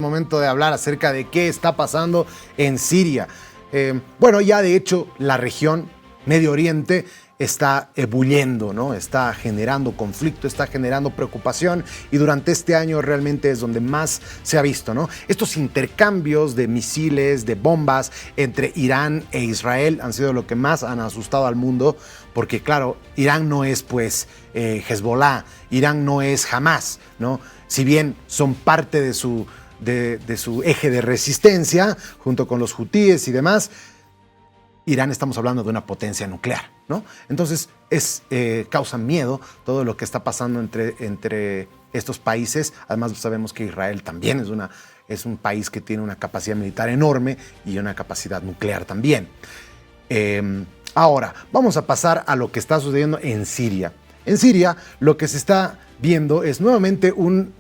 Momento de hablar acerca de qué está pasando en Siria. Bueno, ya de hecho la región Medio Oriente está ebulliendo, ¿no? Está generando conflicto, está generando preocupación y durante este año realmente es donde más se ha visto, ¿no? Estos intercambios de misiles, de bombas entre Irán e Israel han sido lo que más han asustado al mundo porque claro, Irán no es pues Hezbollah, Irán no es Hamas, ¿no? Si bien son parte de su eje de resistencia, junto con los hutíes y demás, Irán estamos hablando de una potencia nuclear, ¿no? Entonces causa miedo todo lo que está pasando entre estos países. Además sabemos que Israel también es un país que tiene una capacidad militar enorme y una capacidad nuclear también. Ahora, vamos a pasar a lo que está sucediendo en Siria. En Siria lo que se está viendo es nuevamente un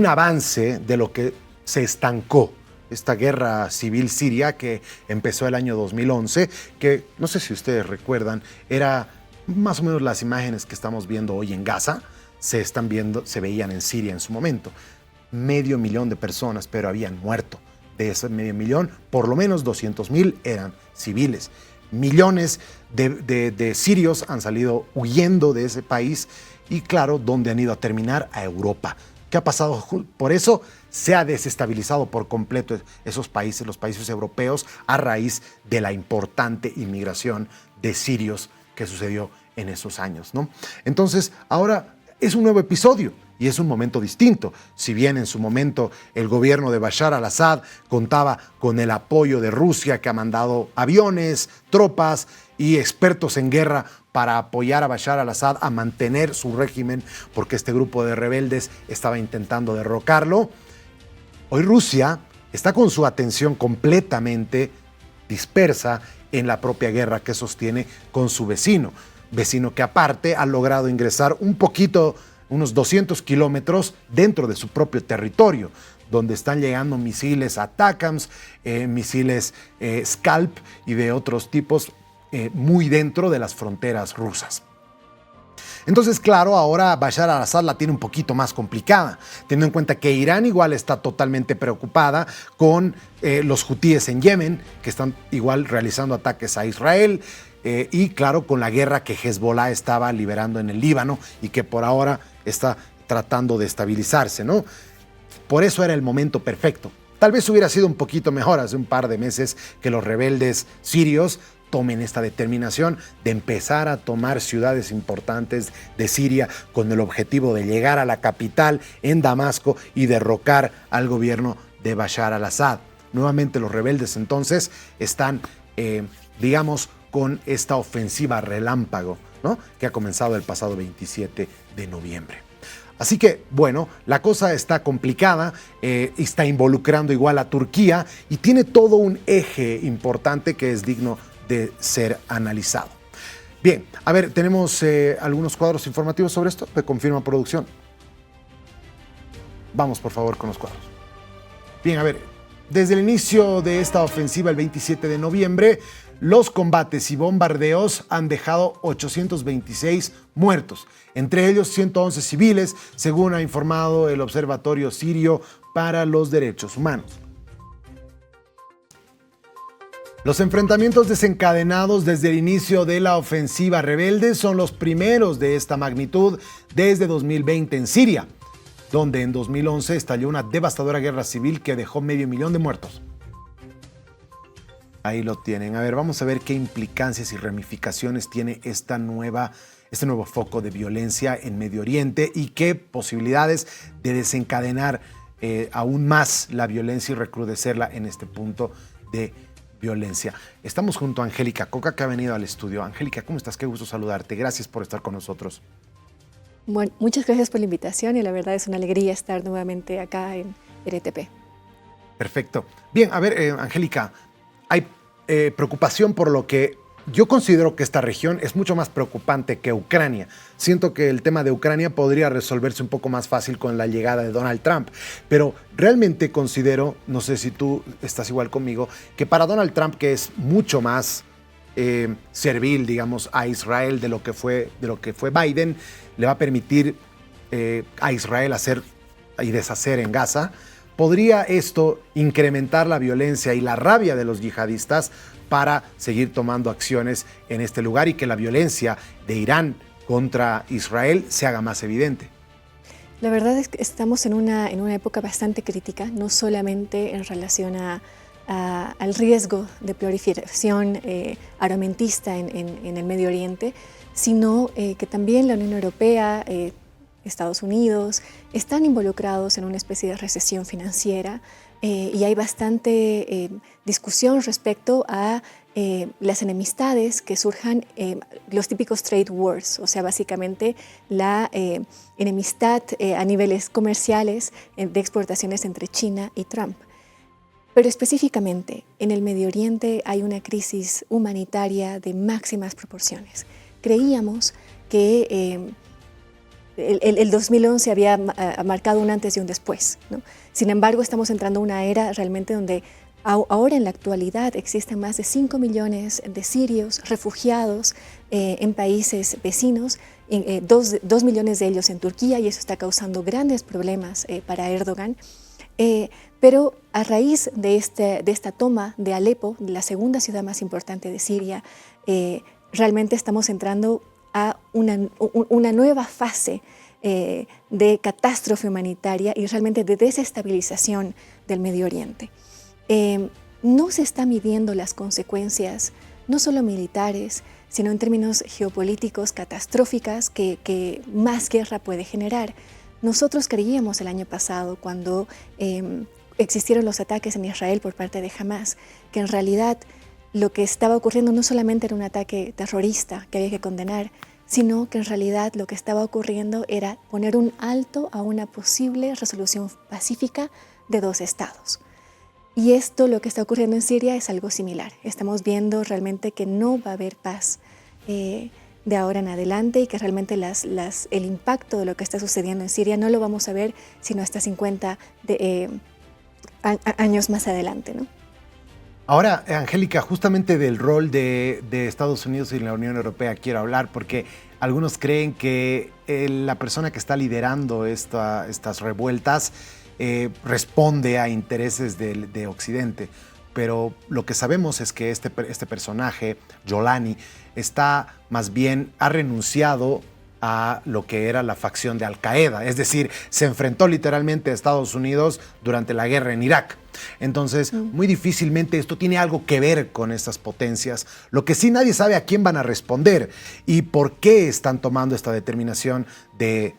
avance de lo que se estancó, esta guerra civil siria que empezó el año 2011, que no sé si ustedes recuerdan, era más o menos las imágenes que estamos viendo hoy en Gaza, se veían en Siria en su momento. 500,000 de personas, pero habían muerto. De ese 500,000, por lo menos 200,000 eran civiles. Millones de sirios han salido huyendo de ese país y claro, ¿dónde han ido a terminar? A Europa. ¿Qué ha pasado? Por eso se ha desestabilizado por completo esos países, los países europeos, a raíz de la importante inmigración de sirios que sucedió en esos años, ¿no? Entonces, ahora es un nuevo episodio y es un momento distinto. Si bien en su momento el gobierno de Bashar al-Assad contaba con el apoyo de Rusia, que ha mandado aviones, tropas y expertos en guerra para apoyar a Bashar al-Assad a mantener su régimen, porque este grupo de rebeldes estaba intentando derrocarlo. Hoy Rusia está con su atención completamente dispersa en la propia guerra que sostiene con su vecino que aparte ha logrado ingresar unos 200 kilómetros dentro de su propio territorio, donde están llegando misiles ATACMS, misiles Scalp y de otros tipos muy dentro de las fronteras rusas. Entonces, claro, ahora Bashar al-Assad la tiene un poquito más complicada, teniendo en cuenta que Irán igual está totalmente preocupada con los hutíes en Yemen, que están igual realizando ataques a Israel, y claro, con la guerra que Hezbollah estaba liberando en el Líbano y que por ahora está tratando de estabilizarse, ¿no? Por eso era el momento perfecto. Tal vez hubiera sido un poquito mejor hace un par de meses que los rebeldes sirios tomen esta determinación de empezar a tomar ciudades importantes de Siria con el objetivo de llegar a la capital en Damasco y derrocar al gobierno de Bashar al-Assad. Nuevamente los rebeldes entonces están, con esta ofensiva relámpago, ¿no? Que ha comenzado el pasado 27 de noviembre. Así que, bueno, la cosa está complicada, está involucrando igual a Turquía y tiene todo un eje importante que es digno de ser analizado. Bien, a ver, tenemos algunos cuadros informativos sobre esto. Me confirma producción. Vamos, por favor, con los cuadros. Bien, a ver, desde el inicio de esta ofensiva, el 27 de noviembre, los combates y bombardeos han dejado 826 muertos, entre ellos 111 civiles, según ha informado el Observatorio Sirio para los Derechos Humanos. Los enfrentamientos desencadenados desde el inicio de la ofensiva rebelde son los primeros de esta magnitud desde 2020 en Siria, donde en 2011 estalló una devastadora guerra civil que dejó 500,000 de muertos. Ahí lo tienen. A ver, vamos a ver qué implicancias y ramificaciones tiene este nuevo foco de violencia en Medio Oriente y qué posibilidades de desencadenar aún más la violencia y recrudecerla en este punto de violencia. Estamos junto a Angélica Coca, que ha venido al estudio. Angélica, ¿cómo estás? Qué gusto saludarte. Gracias por estar con nosotros. Bueno, muchas gracias por la invitación y la verdad es una alegría estar nuevamente acá en RTP. Perfecto. Bien, a ver, Angélica, hay preocupación por lo que yo considero que esta región es mucho más preocupante que Ucrania. Siento que el tema de Ucrania podría resolverse un poco más fácil con la llegada de Donald Trump, pero realmente considero, no sé si tú estás igual conmigo, que para Donald Trump, que es mucho más servil, digamos, a Israel de lo que fue Biden, le va a permitir a Israel hacer y deshacer en Gaza, ¿podría esto incrementar la violencia y la rabia de los yihadistas para seguir tomando acciones en este lugar y que la violencia de Irán contra Israel se haga más evidente? La verdad es que estamos en una época bastante crítica, no solamente en relación al riesgo de proliferación armamentista en el Medio Oriente, sino que también la Unión Europea, Estados Unidos, están involucrados en una especie de recesión financiera y hay bastante discusión respecto a las enemistades que surjan, los típicos trade wars, o sea, básicamente la enemistad a niveles comerciales de exportaciones entre China y Trump. Pero específicamente en el Medio Oriente hay una crisis humanitaria de máximas proporciones. Creíamos que el 2011 había marcado un antes y un después, ¿no? Sin embargo, estamos entrando a una era realmente donde ahora en la actualidad existen más de 5 millones de sirios refugiados en países vecinos, 2 millones de ellos en Turquía, y eso está causando grandes problemas para Erdogan. Pero a raíz de esta toma de Alepo, la segunda ciudad más importante de Siria, realmente estamos entrando a una nueva fase de catástrofe humanitaria y realmente de desestabilización del Medio Oriente. No se están midiendo las consecuencias, no solo militares, sino en términos geopolíticos catastróficas que más guerra puede generar. Nosotros creíamos el año pasado, cuando existieron los ataques en Israel por parte de Hamas, que en realidad lo que estaba ocurriendo no solamente era un ataque terrorista que había que condenar, sino que en realidad lo que estaba ocurriendo era poner un alto a una posible resolución pacífica de 2 estados. Y esto, lo que está ocurriendo en Siria, es algo similar. Estamos viendo realmente que no va a haber paz de ahora en adelante y que realmente el impacto de lo que está sucediendo en Siria no lo vamos a ver sino hasta 50 años más adelante, ¿no? Ahora, Angélica, justamente del rol de Estados Unidos y la Unión Europea quiero hablar, porque algunos creen que la persona que está liderando estas revueltas responde a intereses de Occidente. Pero lo que sabemos es que este personaje, Jolani, ha renunciado a lo que era la facción de Al-Qaeda, es decir, se enfrentó literalmente a Estados Unidos durante la guerra en Irak. Entonces, muy difícilmente esto tiene algo que ver con estas potencias. Lo que sí, nadie sabe a quién van a responder y por qué están tomando esta determinación de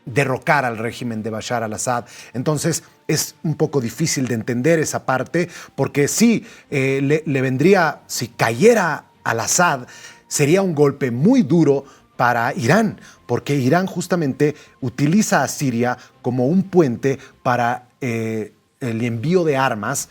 derrocar al régimen de Bashar al-Assad. Entonces, es un poco difícil de entender esa parte, porque sí, le vendría, si cayera al-Assad, sería un golpe muy duro para Irán, porque Irán justamente utiliza a Siria como un puente para el envío de armas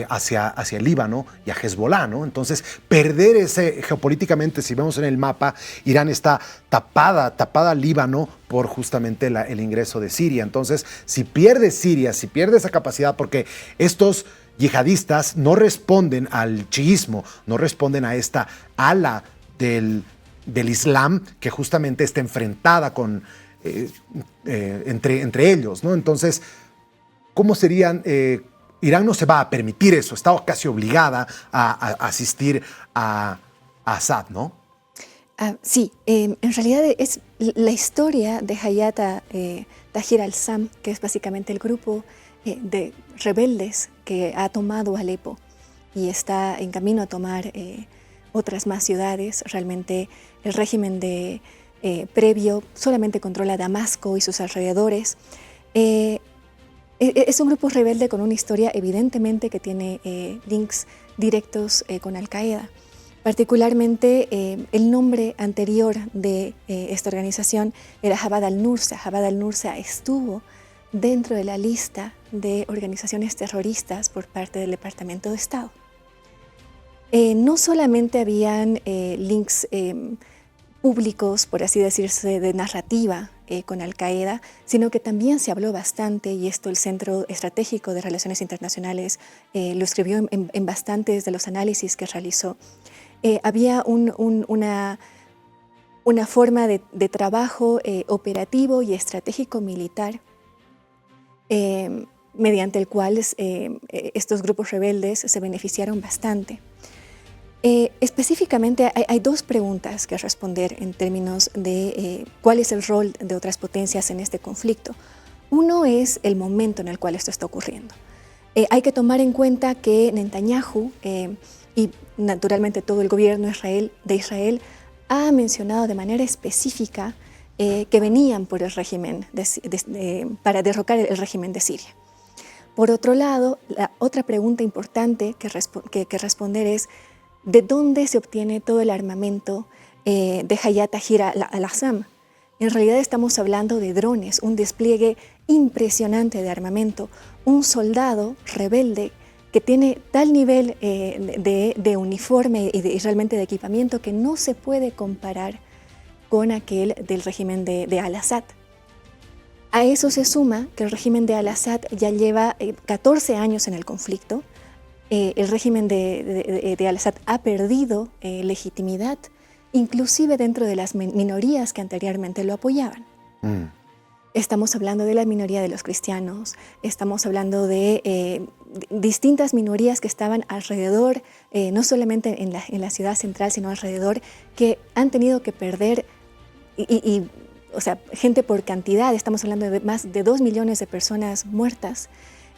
hacia el Líbano y a Hezbollah, ¿no? Entonces, perder geopolíticamente, si vemos en el mapa, Irán está tapada al Líbano por justamente el ingreso de Siria. Entonces, si pierde Siria, si pierde esa capacidad, porque estos yihadistas no responden al chiismo, no responden a esta ala del Islam que justamente está enfrentada entre ellos, ¿no? Entonces, ¿cómo serían? Irán no se va a permitir eso, está casi obligada a asistir a Assad, ¿no? Sí, en realidad es la historia de Hayat Tahrir al-Sham, que es básicamente el grupo de rebeldes que ha tomado Alepo y está en camino a tomar otras más ciudades. Realmente el régimen previo solamente controla Damasco y sus alrededores. Es un grupo rebelde con una historia evidentemente que tiene links directos con Al-Qaeda. Particularmente el nombre anterior de esta organización era Jabhat al-Nusra. Jabhat al-Nusra estuvo dentro de la lista de organizaciones terroristas por parte del Departamento de Estado. No solamente habían links públicos, por así decirse, de narrativa con Al-Qaeda, sino que también se habló bastante, y esto el Centro Estratégico de Relaciones Internacionales lo escribió en bastantes de los análisis que realizó. Había una forma de trabajo operativo y estratégico militar mediante el cual estos grupos rebeldes se beneficiaron bastante. Específicamente hay dos preguntas que responder en términos de cuál es el rol de otras potencias en este conflicto. Uno es el momento en el cual esto está ocurriendo. Hay que tomar en cuenta que Netanyahu y naturalmente todo el gobierno de Israel ha mencionado de manera específica que venían por el régimen para derrocar el régimen de Siria. Por otro lado, la otra pregunta importante que responder es ¿de dónde se obtiene todo el armamento de Hayat Tahrir al-Assam? En realidad estamos hablando de drones, un despliegue impresionante de armamento, un soldado rebelde que tiene tal nivel de uniforme y realmente de equipamiento que no se puede comparar con aquel del régimen de al-Assad. A eso se suma que el régimen de al-Assad ya lleva 14 años en el conflicto. El régimen de al-Assad ha perdido legitimidad, inclusive dentro de las minorías que anteriormente lo apoyaban. Estamos hablando de la minoría de los cristianos, estamos hablando de distintas minorías que estaban alrededor, no solamente en la ciudad central, sino alrededor, que han tenido que perder, o sea, gente por cantidad, estamos hablando de más de 2 millones de personas muertas,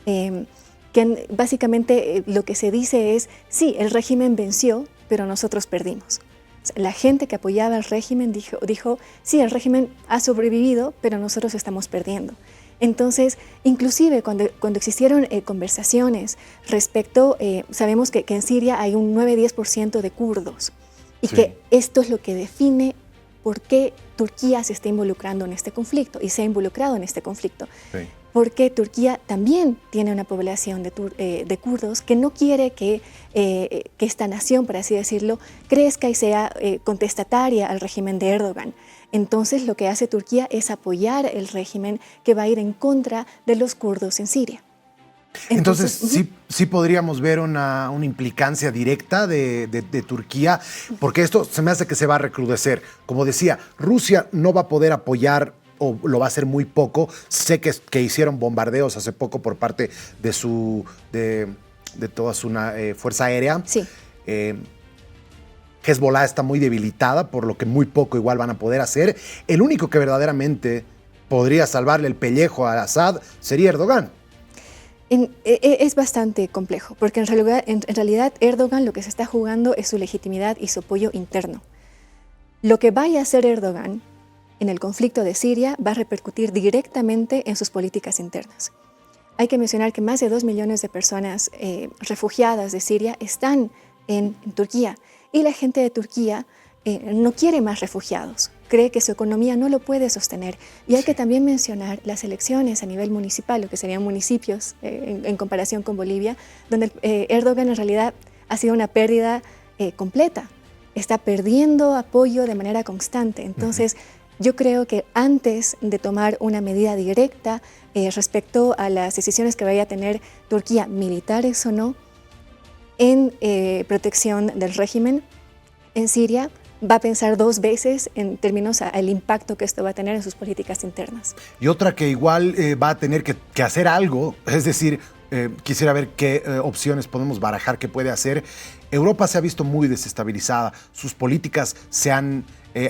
que básicamente lo que se dice es, sí, el régimen venció, pero nosotros perdimos. O sea, la gente que apoyaba al régimen dijo, sí, el régimen ha sobrevivido, pero nosotros estamos perdiendo. Entonces, inclusive cuando existieron conversaciones respecto, sabemos que en Siria hay un 9-10% de kurdos y sí, que esto es lo que define por qué Turquía se está involucrando en este conflicto y se ha involucrado en este conflicto. Sí. Porque Turquía también tiene una población de kurdos que no quiere que esta nación, por así decirlo, crezca y sea contestataria al régimen de Erdogan. Entonces lo que hace Turquía es apoyar el régimen que va a ir en contra de los kurdos en Siria. Entonces sí podríamos ver una implicancia directa de Turquía, porque esto se me hace que se va a recrudecer. Como decía, Rusia no va a poder apoyar o lo va a hacer muy poco. Sé que hicieron bombardeos hace poco por parte de toda su fuerza aérea. Sí. Hezbollah está muy debilitada, por lo que muy poco igual van a poder hacer. El único que verdaderamente podría salvarle el pellejo a Assad sería Erdogan. Es bastante complejo, porque en realidad Erdogan lo que se está jugando es su legitimidad y su apoyo interno. Lo que vaya a hacer Erdogan en el conflicto de Siria va a repercutir directamente en sus políticas internas. Hay que mencionar que más de 2 millones de personas refugiadas de Siria están en Turquía y la gente de Turquía no quiere más refugiados, cree que su economía no lo puede sostener. Y hay que también mencionar las elecciones a nivel municipal, lo que serían municipios en comparación con Bolivia, donde Erdogan en realidad ha sido una pérdida completa, está perdiendo apoyo de manera constante. Entonces, yo creo que antes de tomar una medida directa respecto a las decisiones que vaya a tener Turquía, militares o no, en protección del régimen en Siria, va a pensar 2 veces en términos al impacto que esto va a tener en sus políticas internas. Y otra que igual va a tener que hacer algo, es decir, quisiera ver qué opciones podemos barajar, qué puede hacer. Europa se ha visto muy desestabilizada, sus políticas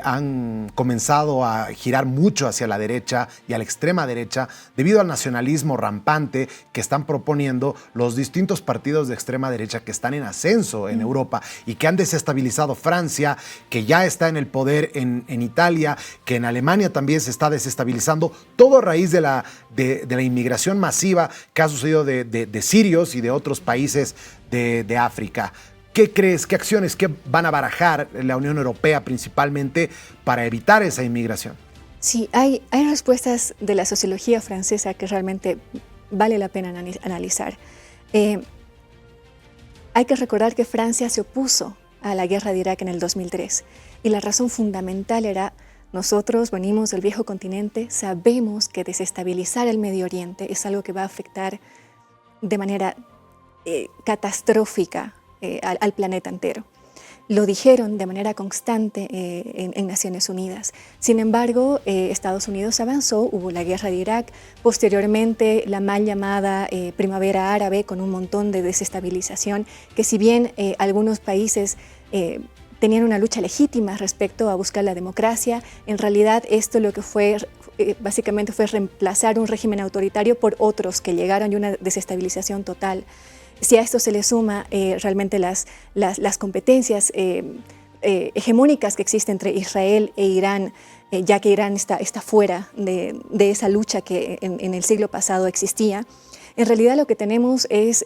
han comenzado a girar mucho hacia la derecha y a la extrema derecha debido al nacionalismo rampante que están proponiendo los distintos partidos de extrema derecha que están en ascenso en Europa y que han desestabilizado Francia, que ya está en el poder en Italia, que en Alemania también se está desestabilizando, todo a raíz de la inmigración masiva que ha sucedido de sirios y de otros países de África. ¿Qué crees? ¿Qué acciones van a barajar la Unión Europea principalmente para evitar esa inmigración? Sí, hay respuestas de la sociología francesa que realmente vale la pena analizar. Hay que recordar que Francia se opuso a la guerra de Irak en el 2003 y la razón fundamental era: nosotros venimos del viejo continente, sabemos que desestabilizar el Medio Oriente es algo que va a afectar de manera catastrófica al planeta entero. lo dijeron de manera constante en Naciones Unidas. Sin embargo, Estados Unidos avanzó, hubo la guerra de Irak, posteriormente la mal llamada Primavera Árabe con un montón de desestabilización, que si bien algunos países tenían una lucha legítima respecto a buscar la democracia, en realidad esto lo que fue básicamente fue reemplazar un régimen autoritario por otros que llegaron y una desestabilización total. Si a esto se le suma realmente las competencias hegemónicas que existen entre Israel e Irán, ya que Irán está fuera de esa lucha que en el siglo pasado existía, en realidad lo que tenemos es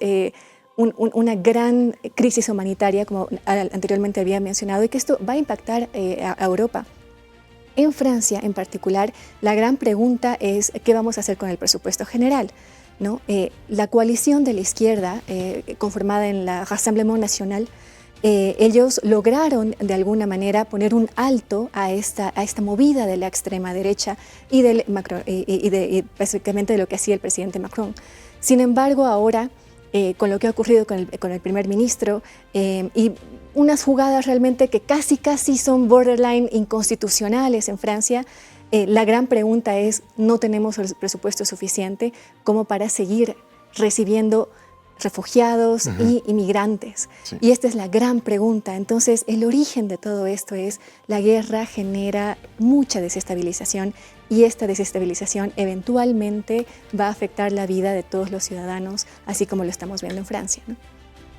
una gran crisis humanitaria, como anteriormente había mencionado, y que esto va a impactar a Europa. En Francia, en particular, la gran pregunta es ¿qué vamos a hacer con el presupuesto general? ¿No? La coalición de la izquierda, conformada en la Rassemblement National, ellos lograron de alguna manera poner un alto a esta movida de la extrema derecha y básicamente de lo que hacía el presidente Macron. Sin embargo, ahora, con lo que ha ocurrido con el primer ministro y unas jugadas realmente que casi son borderline inconstitucionales en Francia, la gran pregunta es, no tenemos el presupuesto suficiente como para seguir recibiendo refugiados y inmigrantes. Sí. Y esta es la gran pregunta. Entonces, el origen de todo esto es la guerra genera mucha desestabilización y esta desestabilización eventualmente va a afectar la vida de todos los ciudadanos, así como lo estamos viendo en Francia, ¿no?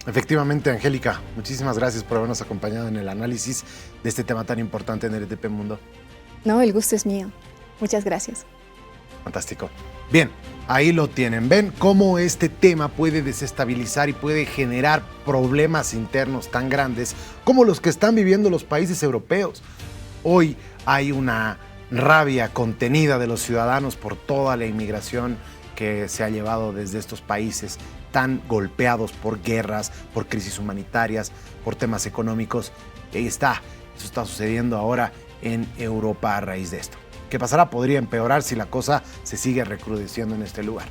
Efectivamente, Angélica, muchísimas gracias por habernos acompañado en el análisis de este tema tan importante en RTP Mundo. No, el gusto es mío. Muchas gracias. Fantástico. Bien, ahí lo tienen. Ven cómo este tema puede desestabilizar y puede generar problemas internos tan grandes como los que están viviendo los países europeos. Hoy hay una rabia contenida de los ciudadanos por toda la inmigración que se ha llevado desde estos países tan golpeados por guerras, por crisis humanitarias, por temas económicos. Y ahí está, eso está sucediendo ahora en Europa a raíz de esto. ¿Qué pasará? Podría empeorar si la cosa se sigue recrudeciendo en este lugar.